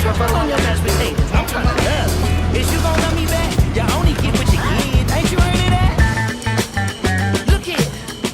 truffle on your mashed potatoes. I'm trying to love you. Is you gonna love me back? You only get what you get. Ain't you heard of that? Look here,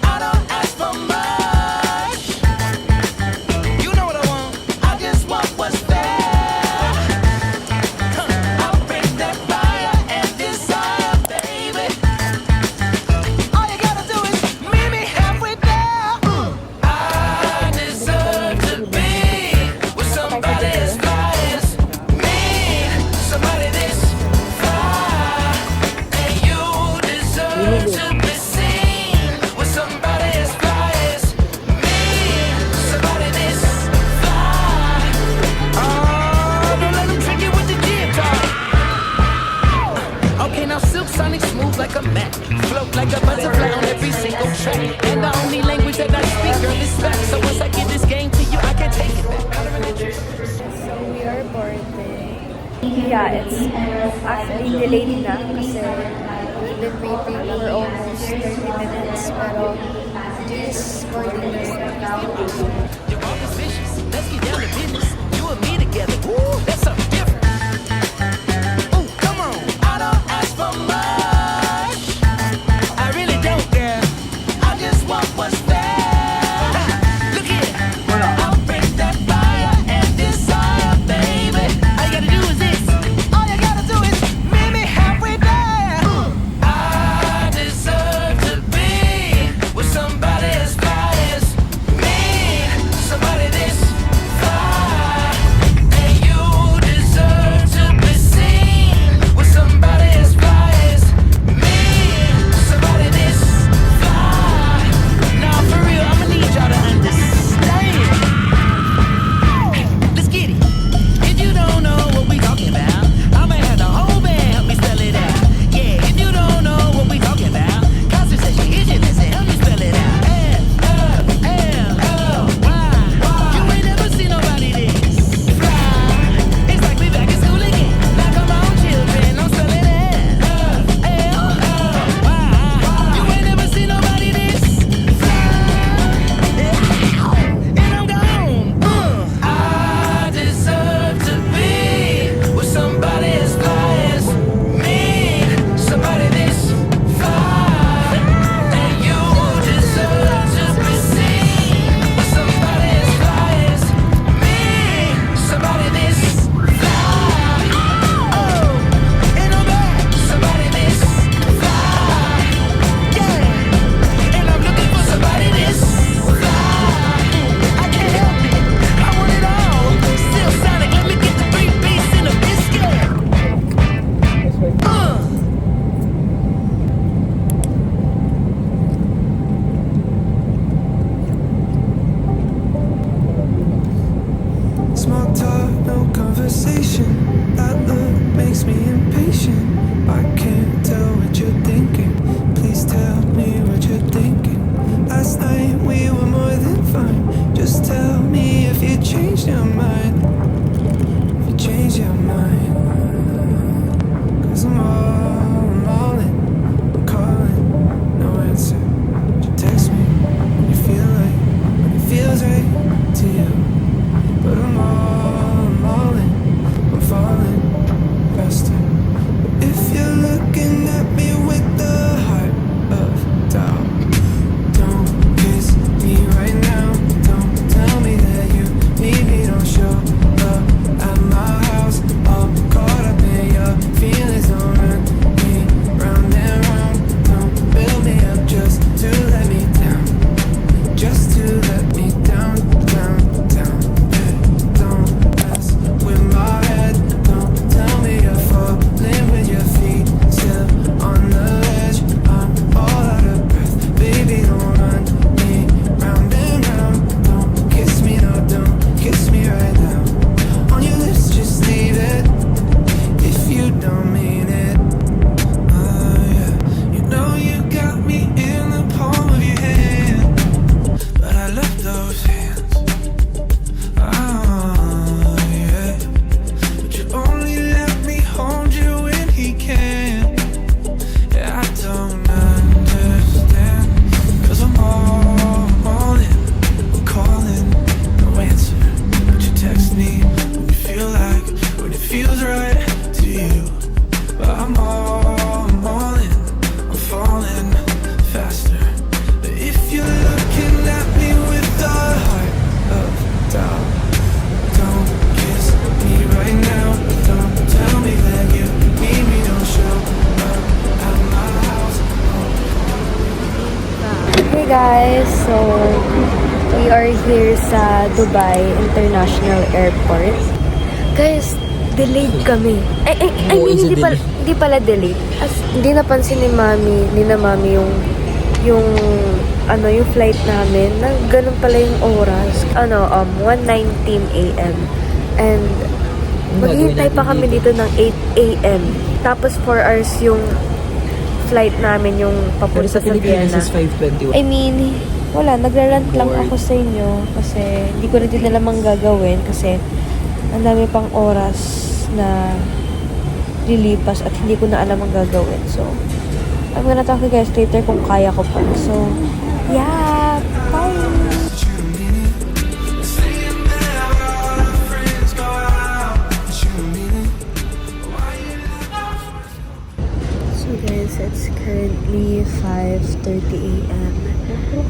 I don't ask for much. You know what I want. I just want what's fair. I'll bring that fire and desire, baby. All you gotta do is meet me halfway there. I deserve to be with somebody as fly as me, somebody this fly, and you deserve to be seen with somebody as fly as me, somebody this fly. Oh, don't let them trick you with the guitar. Okay, now Silk Sonic smooth like a mat, float like a butterfly on every single track. And the only language that I speak, girl, is fact. So once I give this game to you, I can take it back. So we are boarding. Yeah, it's actually delayed na kasi we've been waiting for almost 30 minutes pero this boarding is now. You're always vicious. Let's get down to business. You and me together. Ooh, that's something different. Ooh, come on. I don't ask for much. I really don't, girl. I just want what's fair. Look here. I'll bring that fire and desire, baby. All you gotta do is this. All you gotta do is meet me halfway there. I deserve to be with somebody as fly as me, guys! So, we are here sa Dubai International Airport. Guys, delayed kami. I mean, hindi pala delayed. As, hindi napansin ni Mami yung flight namin, na ganun pala yung oras. 1:19 a.m. And, maghihintay pa kami dito ng 8 a.m. Tapos 4 hours yung flight namin, yung papunta sa Vienna. Is 5:21. I mean, wala, nagrarant lang ako sa inyo kasi hindi ko na din alam ang gagawin kasi ang dami pang oras na lilipas at hindi ko na alam ang gagawin. So, I'm gonna talk to you guys later kung kaya ko pa. So, yeah, bye! So guys, it's currently 5:30 a.m.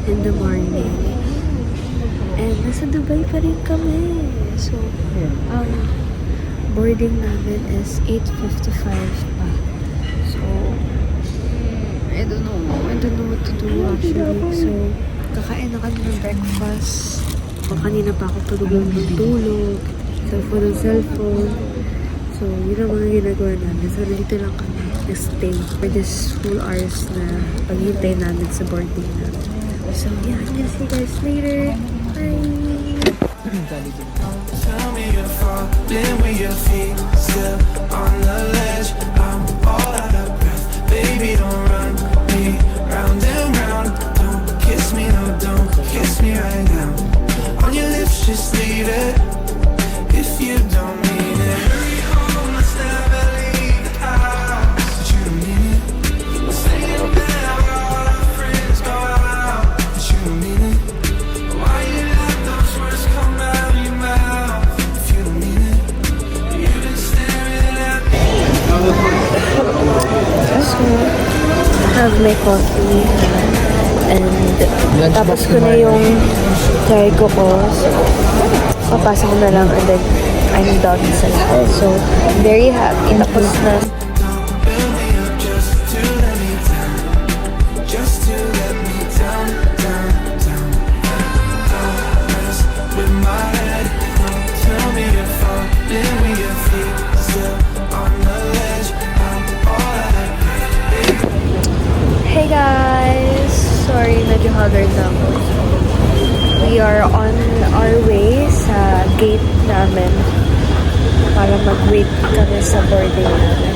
in the morning. And nasa Dubai pa rin kami. So, boarding namin is 8:55 pa. So, I don't know what to do actually. So, kakain na kami ng breakfast. Kanina pa ako tulog ng tulog. Cellphone. So, yun ang mga ginagawa namin. So, dito lang kami stay for this full hours na paghintay namin sa boarding namin. So, yeah, I'll see you guys later. Bye! Tell me you're falling with your feet still on the ledge. I'm all out of breath. Baby, don't run me round and round. Don't kiss me, no, don't kiss me right now. On your lips, just leave it if you don't mean it. Hurry home, let's never leave the house. But you mean it. We're staying there where all our friends go out. But you mean it. Why you let those words come out of your mouth? If you mean it, you've been staring at me. So, have my coffee. And, tapos ko na yung try ko. So, papasok ko na lang and then I'm done sa lahat. So, very happy. Tapos na. Build me up just to let me down. Just to let me down, down, down. Don't mess with my head. Don't tell me you're falling with your feet still on the ledge. I'm all out of breath. Hey guys! Sorry, medyo haggard na ako. We are on our way sa gate namin para mag-wait kami sa boarding namin.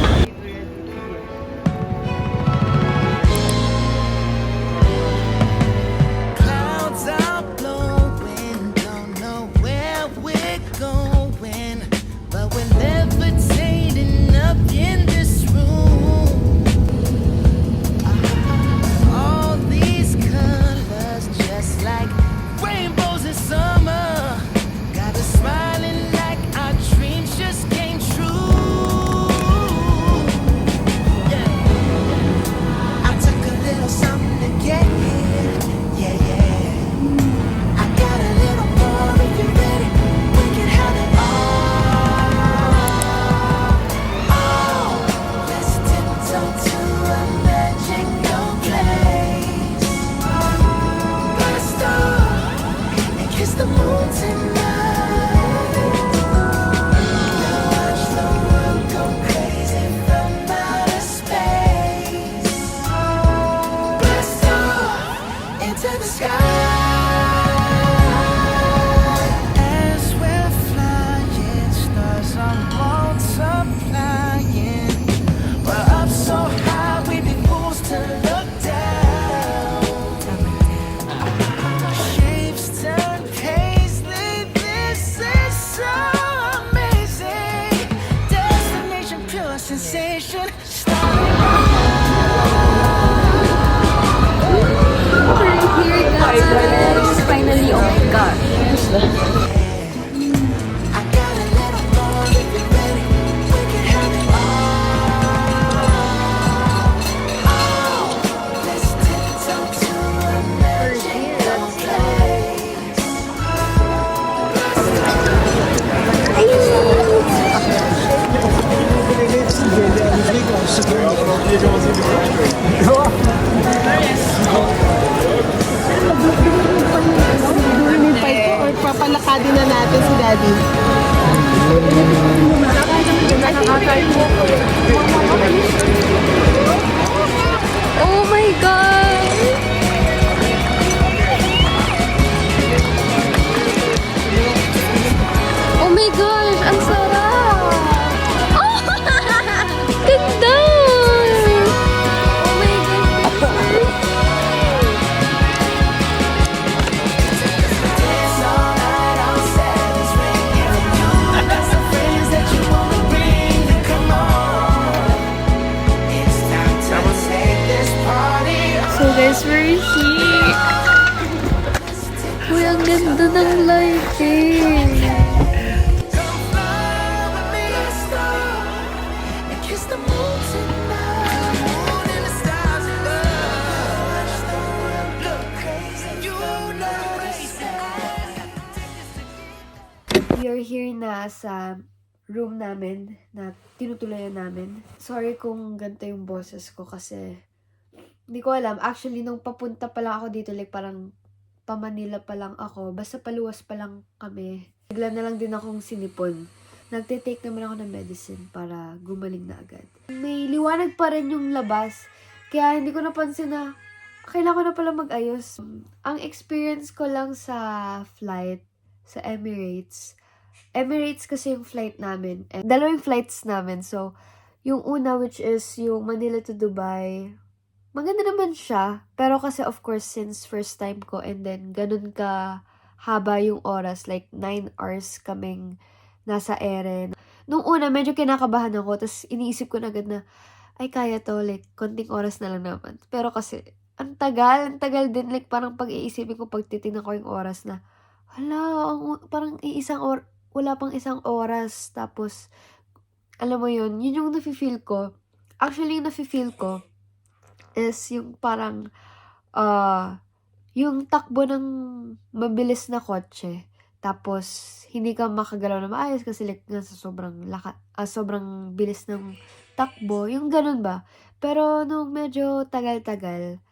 Clouds are blowing, don't know where we're going, but we're levitating up in this room. All these colors, just like rainbows in summer, got us smiling like our dreams just came true. Yeah. I took a little something to get here. Yeah, yeah. I got a little more if you're ready. We can have it all. Oh, let's tiptoe to a magical place. Blast off and kiss the moon tonight. Watch the world go crazy from outer space. Blast off into the sky. As we're flying, stars are multiplying. We're up so high, we'd be fools to look down. Shapes turn paisley, this is so amazing. Destination, pure sensation. Finally, oh my God. I got a little more if you're ready. We can have it all. Oh, let's tiptoe to a magical place. During pa ito or papalakadin na natin si Daddy? Oh my God! Oh my gosh! Ang sarap! Oh! Ganda! Oh my gosh! Dance all night on Saturday's ring. You got some friends that you wanna bring. Then come on. It's time to take this party on. So guys, we're here! Uy, ang ganda ng lighting! Come fly with me, let's go. And kiss the moon tonight. Moon and the stars above. Look crazy, you know crazy. We are here na sa room namin na tinutuluyan namin. Sorry kung ganito yung boses ko kasi hindi ko alam. Actually, nung papunta pa lang ako dito, like parang pa-Manila pa lang ako. Basta paluwas pa lang kami. Bigla na lang din akong sinipon. Nagtitake naman ako ng medicine para gumaling na agad. May liwanag pa rin yung labas. Kaya hindi ko napansin na kailangan ko na pala mag-ayos. Ang experience ko lang sa flight, sa Emirates. Emirates kasi yung flight namin. And dalawang flights namin. So, yung una which is yung Manila to Dubai. Maganda naman siya. Pero kasi of course since first time ko and then ganun ka haba yung oras. Like 9 hours kaming nasa ere. Nung una medyo kinakabahan ako. Tapos iniisip ko na agad na ay kaya to. Like konting oras na lang naman. Pero kasi ang tagal din. Like parang pag-iisipin ko pag titignan ko yung oras na hala, parang wala pang isang oras. Tapos, alam mo yun yung nafe-feel ko. Actually, yung nafe-feel ko is yung parang, yung takbo ng mabilis na kotse. Tapos, hindi ka makagalaw na maayos kasi like, nasa sobrang bilis ng takbo. Yung ganun ba? Pero, nung medyo tagal-tagal,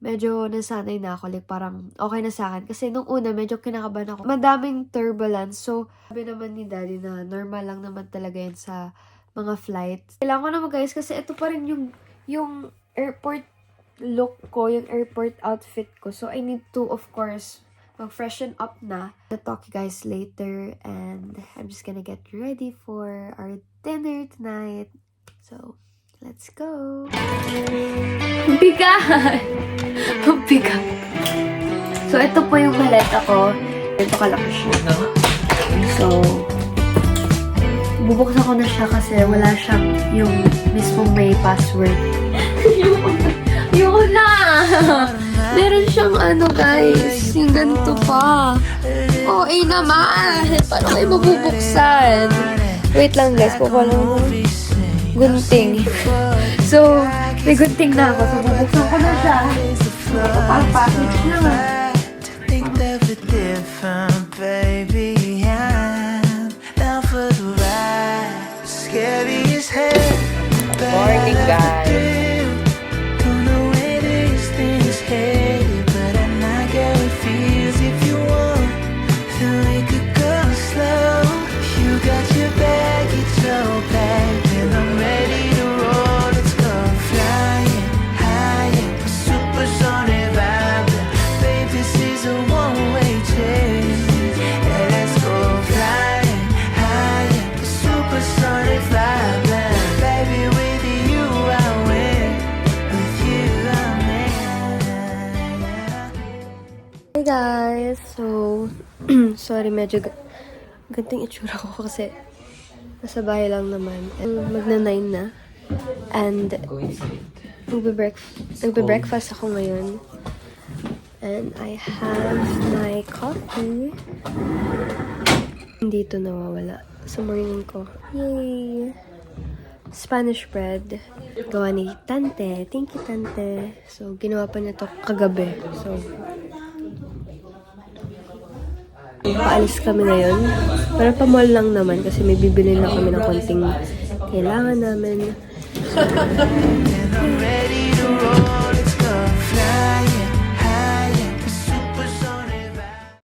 medyo nasanay na ako. Like, parang okay na sa akin. Kasi nung una, medyo kinakabahan ako. Madaming turbulence. So, sabi naman ni Daddy na normal lang naman talaga yun sa mga flights. Kailangan ko na mag-ayos kasi ito pa rin yung airport look ko, yung airport outfit ko. So, I need to, of course, mag-freshen up na. I'll talk you guys later. And I'm just gonna get ready for our dinner tonight. So, let's go! Bigat! Ang bigat. So, ito po yung maleta ko. Ito kalaki siya. So, bubuksan ko na siya kasi wala siyang yung mismong may password. Yun na! Meron siyang ano guys, yung ganito pa. Oh, naman! Paano kayo mabubuksan? Wait lang guys, kukuha lang ng gunting. So, may gunting na ako. So, bubuksan ko na siya. Pag-package naman. Think that we're different, baby. I'm down for the ride. Scary as hell. Morning, guys. Don't know where these things headed, but I know how it feels. If you want, then we could go slow. You got your baggage all packed, and I'm ready to roll. Let's go flying higher, supersonic vibe. Babe, this is a one-way chase. Yeah, let's go flying higher, supersonic vibe. Baby, with you I win, with you I'm in. Hey guys! So, sorry, medyo ganting itsura ko kasi nasa bahay lang naman. Magna-9 na. And, nagbe-breakfast ako ngayon. And I have my coffee. Hindi ito nawawala sa morning ko. Yay! Spanish bread. Gawa ni Tante. Thank you, Tante. So, ginawa pa niya to kagabi. So, paalis kami ngayon. Pero pa-mall lang naman kasi may bibili lang kami ng konting kailangan namin.